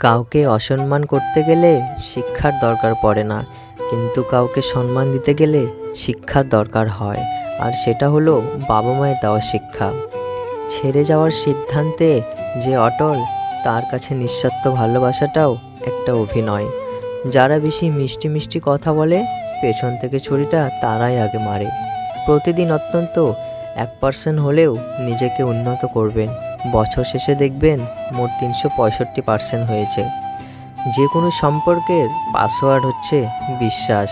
কাউকে অসম্মান করতে গেলে শিক্ষার দরকার পড়ে না, কিন্তু কাউকে সম্মান দিতে গেলে শিক্ষার দরকার হয়। আর সেটা হলো বাবা মায়ের দেওয়া শিক্ষা। ছেড়ে যাওয়ার সিদ্ধান্তে যে অটল, তার কাছে নিঃস্বার্থ ভালোবাসাটাও একটা অভিনয়। যারা বেশি মিষ্টি মিষ্টি কথা বলে, পেছন থেকে ছুরিটা তারাই আগে মারে। প্রতিদিন অত্যন্ত 1% হলেও নিজেকে উন্নত করবেন। বছর শেষে দেখবেন মোট 365% হয়েছে। যে কোনো সম্পর্কের পাসওয়ার্ড হচ্ছে বিশ্বাস।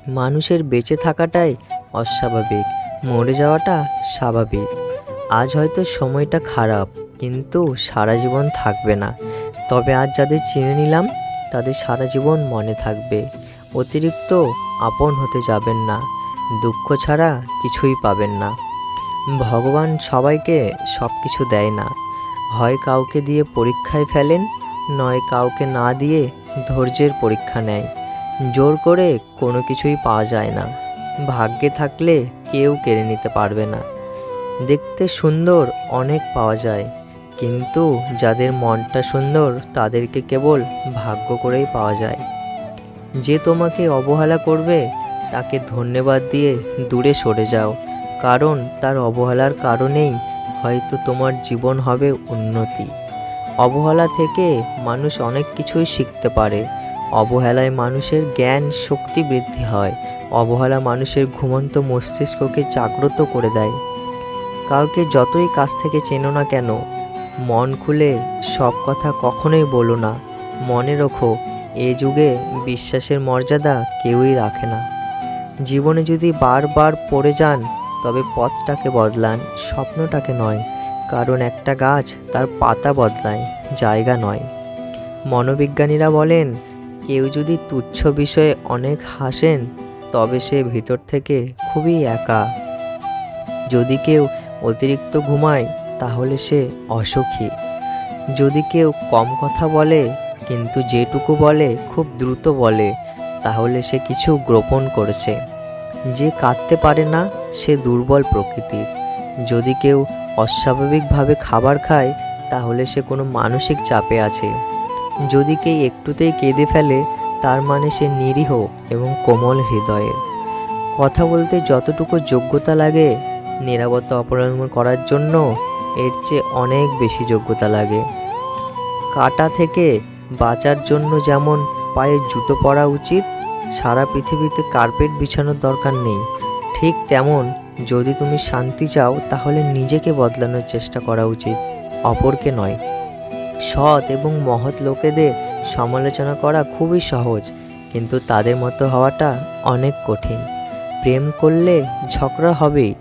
মানুষের বেঁচে থাকাটাই অস্বাভাবিক, মরে যাওয়াটা স্বাভাবিক। আজ হয়তো সময়টা খারাপ, কিন্তু সারা জীবন থাকবে না। তবে আজ যাদের চিনে নিলাম, তাদের সারা জীবন মনে থাকবে। অতিরিক্ত আপন হতে যাবেন না, দুঃখ ছাড়া কিছুই পাবেন না। ভগবান সবাইকে সব কিছু দেয় না। হয় কাউকে দিয়ে পরীক্ষায় ফেলেন, নয় কাউকে না দিয়ে ধৈর্যের পরীক্ষা নেয়। জোর করে কোনো কিছুই পাওয়া যায় না। ভাগ্যে থাকলে কেউ কেড়ে নিতে পারবে না। দেখতে সুন্দর অনেক পাওয়া যায়, কিন্তু যাদের মনটা সুন্দর তাদেরকে কেবল ভাগ্য করেই পাওয়া যায়। যে তোমাকে অবহেলা করবে, তাকে ধন্যবাদ দিয়ে দূরে সরে যাও, কারণ তার অবহেলার কারণেই হয়তো তোমার জীবন হবে উন্নতি। অবহেলা থেকে মানুষ অনেক কিছুই শিখতে পারে। অবহেলায় মানুষের জ্ঞান শক্তি বৃদ্ধি হয়। অবহেলা মানুষের ঘুমন্ত মস্তিষ্ককে জাগ্রত করে দেয়। কাউকে যতই কাছ থেকে চেনো না কেন, মন খুলে সব কথা কখনোই বলো না। মনে রেখো, এ যুগে বিশ্বাসের মর্যাদা কেউই রাখে না। জীবনে যদি বারবার পড়ে যান, তবে পথটাকে বদলান, স্বপ্নটাকে নয়। কারণ একটা গাছ তার পাতা বদলায়, জায়গা নয়। মনোবিজ্ঞানীরা বলেন, কেউ যদি তুচ্ছ বিষয়ে অনেক হাসেন, তবে সে ভিতর থেকে খুবই একা। যদি কেউ অতিরিক্ত ঘুমায়, তাহলে সে অসুখী। যদি কেউ কম কথা বলে, কিন্তু যেটুকু বলে খুব দ্রুত বলে, তাহলে সে কিছু গোপন করেছে। যে কাঁদতে পারে না, সে দুর্বল প্রকৃতির। যদি কেউ অস্বাভাবিকভাবে খাবার খায়, তাহলে সে কোনো মানসিক চাপে আছে। যদি কেউ একটুতেই কেঁদে ফেলে, তার মানে সে নিরীহ এবং কোমল হৃদয়ের। কথা বলতে যতটুকু যোগ্যতা লাগে, নীরবতা অবলম্বন করার জন্য এর চেয়ে অনেক বেশি যোগ্যতা লাগে। কাঁটা থেকে বাঁচার জন্য যেমন পায়ে জুতো পরা উচিত, সারা পৃথিবীতে কার্পেট বিছানোর দরকার নেই। ঠিক তেমন, যদি তুমি শান্তি চাও, তাহলে নিজেকে বদলানোর চেষ্টা করা উচিত, অপরকে নয়। সৎ এবং মহৎ লোকেদের সমালোচনা করা খুবই সহজ, কিন্তু তাদের মতো হওয়াটা অনেক কঠিন। প্রেম করলে ঝগড়া হবেই,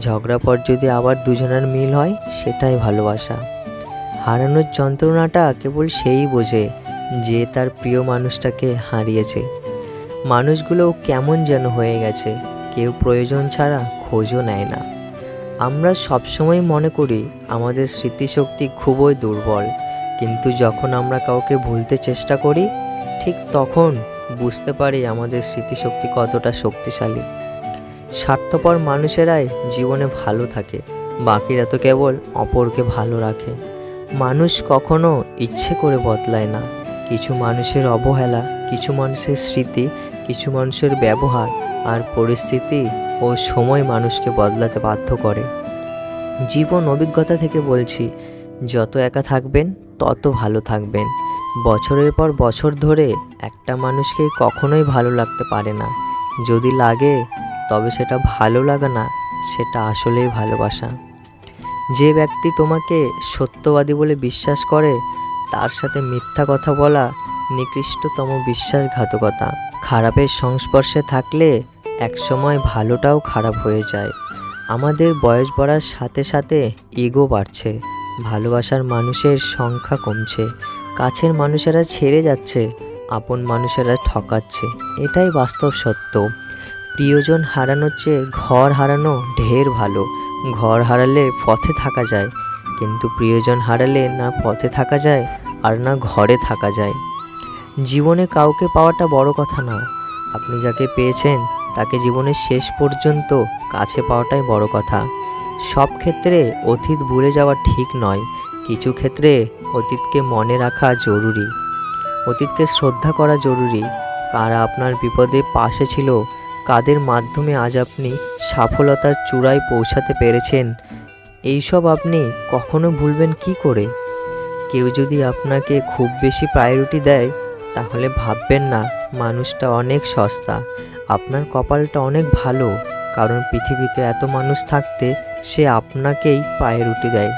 ঝগড়া পর যদি আবার দুজনের মিল হয়, সেটাই ভালোবাসা। হারানোর যন্ত্রণাটা কেবল সেই বোঝে যে তার প্রিয় মানুষটাকে হারিয়েছে। মানুষগুলো কেমন যেন হয়ে গেছে, কেউ প্রয়োজন ছাড়া খোঁজও নেয় না। আমরা সবসময় মনে করি আমাদের স্মৃতিশক্তি খুবই দুর্বল, কিন্তু যখন আমরা কাউকে ভুলতে চেষ্টা করি, ঠিক তখন বুঝতে পারি আমাদের স্মৃতিশক্তি কতটা শক্তিশালী। স্বার্থপর মানুষেরাই জীবনে ভালো থাকে, বাকিরা তো কেবল অপরকে ভালো রাখে। মানুষ কখনো ইচ্ছে করে বদলায় না। কিছু মানুষের অবহেলা, কিছু মানুষের স্মৃতি, কিছু মানুষের ব্যবহার আর পরিস্থিতি ও সময় মানুষকে বদলাতে বাধ্য করে। জীবন অভিজ্ঞতা থেকে বলছি, যত একা থাকবেন তত ভালো থাকবেন। বছরের পর বছর ধরে একটা মানুষকে কখনোই ভালো লাগতে পারে না। যদি লাগে, তবে সেটা ভালো লাগা না, সেটা আসলেই ভালোবাসা। যে ব্যক্তি তোমাকে সত্যবাদী বলে বিশ্বাস করে, তার সাথে মিথ্যা কথা বলা নিকৃষ্টতম বিশ্বাসঘাতকতা। খারাপের সংস্পর্শে থাকলে একসময় ভালোটাও খারাপ হয়ে যায়। আমাদের বয়স বাড়ার সাথে সাথে ইগো বাড়ছে, ভালোবাসার মানুষের সংখ্যা কমছে, কাছের মানুষেরা ছেড়ে যাচ্ছে, আপন মানুষেরা ঠকাচ্ছে। এটাই বাস্তব সত্য। প্রিয়জন হারানোর চেয়ে ঘর হারানো ঢের ভালো। ঘর হারালে পথে থাকা যায়, কিন্তু প্রিয়জন হারালে না পথে থাকা যায় আর না ঘরে থাকা যায়। জীবনে কাউকে পাওয়াটা বড় কথা না, আপনি যাকে পেয়েছেন তাকে জীবনের শেষ পর্যন্ত কাছে পাওয়াটাই বড় কথা। সব ক্ষেত্রে অতীত ভুলে যাওয়া ঠিক নয়, কিছু ক্ষেত্রে অতীতকে মনে রাখা জরুরি, অতীতকে শ্রদ্ধা করা জরুরি। কারা আপনার বিপদে পাশে ছিল, কাদের মাধ্যমে আজ আপনি সফলতার চূড়ায় পৌঁছাতে পেরেছেন, এইসব আপনি কখনো ভুলবেন কি করে? কেউ যদি আপনাকে খুব বেশি প্রায়োরিটি দেয়, তাহলে ভাববেন না মানুষটা অনেক সস্তা। আপনার কপালটা অনেক ভালো, কারণ পৃথিবীতে এত মানুষ থাকতে সে আপনাকেই প্রায়োরিটি দেয়,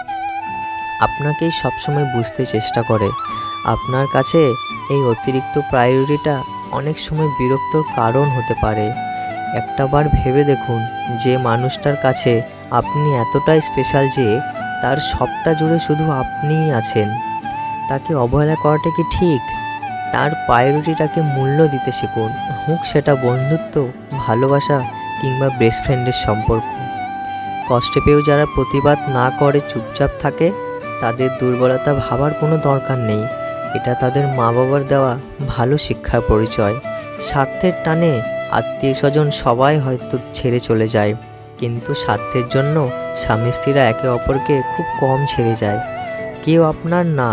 আপনাকেই সবসময় বুঝতে চেষ্টা করে। আপনার কাছে এই অতিরিক্ত প্রায়োরিটিটা অনেক সময় বিরক্তর কারণ হতে পারে। একটাবার ভেবে দেখুন, যে মানুষটার কাছে আপনি এতটাই স্পেশাল যে তার সবটা জুড়ে শুধু আপনিই আছেন, তাকে অবহেলা করাটা কি ঠিক? তার প্রায়োরিটিটাকে মূল্য দিতে শিখুন, হোক সেটা বন্ধুত্ব, ভালোবাসা কিংবা বেস্ট ফ্রেন্ডের সম্পর্ক। কষ্টে পেয়েও যারা প্রতিবাদ না করে চুপচাপ থাকে, তাদের দুর্বলতা ভাবার কোনো দরকার নেই। এটা তাদের মা বাবার দেওয়া ভালো শিক্ষার পরিচয়। স্বার্থের টানে আত্মীয় স্বজন সবাই হয়তো ছেড়ে চলে যায়, কিন্তু স্বার্থের জন্য স্বামী স্ত্রীরা একে অপরকে খুব কম ছেড়ে যায়। কেউ আপনার না,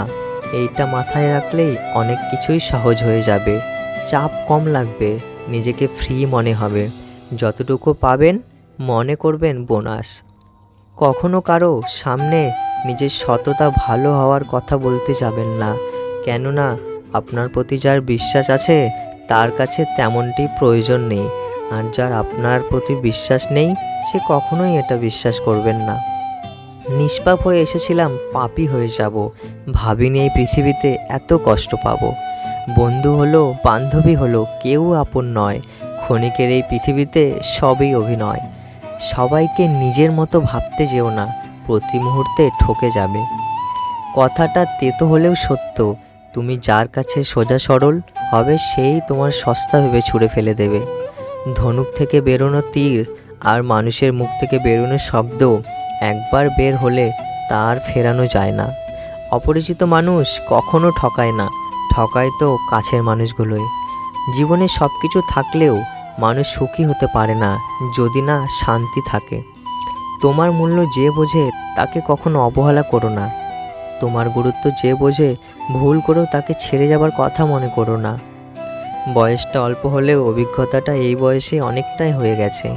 এইটা মাথায় রাখলেই অনেক কিছুই সহজ হয়ে যাবে। চাপ কম লাগবে, নিজেকে ফ্রি মনে হবে। যতটুকু পাবেন মনে করবেন বোনাস। কখনো কারো সামনে নিজের সততা ভালো হওয়ার কথা বলতে যাবেন না, কেননা আপনার প্রতি যার বিশ্বাস আছে তার কাছে তেমনটি প্রয়োজন নেই। আর যার আপনার প্রতি বিশ্বাস নেই, সে কখনোই এটা বিশ্বাস করবেন না। নিষ্পাপ হয়ে এসেছিলাম, পাপী হয়ে যাব। ভাবিনি এই পৃথিবীতে এত কষ্ট পাবো। বন্ধু হলো, বান্ধবী হলো, কেউ আপন নয়। ক্ষণিকের এই পৃথিবীতে সবই অভিনয়। সবাইকে নিজের মতো ভাবতে যেও না, প্রতি মুহূর্তে ঠকে যাবে। কথাটা তেতো হলেও সত্য, তুমি যার কাছে সোজা সরল হবে সেই তোমার সস্তা ভেবে ছুঁড়ে ফেলে দেবে। ধনুক থেকে বেরোনো তীর আর মানুষের মুখ থেকে বেরোনো শব্দ একবার বের হলে তা আর ফেরানো যায় না। অপরিচিত মানুষ কখনো ঠকায় না, ঠকায় তো কাছের মানুষগুলোই। জীবনে সব কিছু থাকলেও মানুষ সুখী হতে পারে না যদি না শান্তি থাকে। তোমার মূল্য যে বোঝে তাকে কখনো অবহেলা করো না। তোমার গুরুত্ব যে বোঝে ভুল করেও তাকে ছেড়ে যাবার কথা মনে করো না। বয়সটা অল্প হলেও অভিজ্ঞতাটা এই বয়সে অনেকটাই হয়ে গেছে।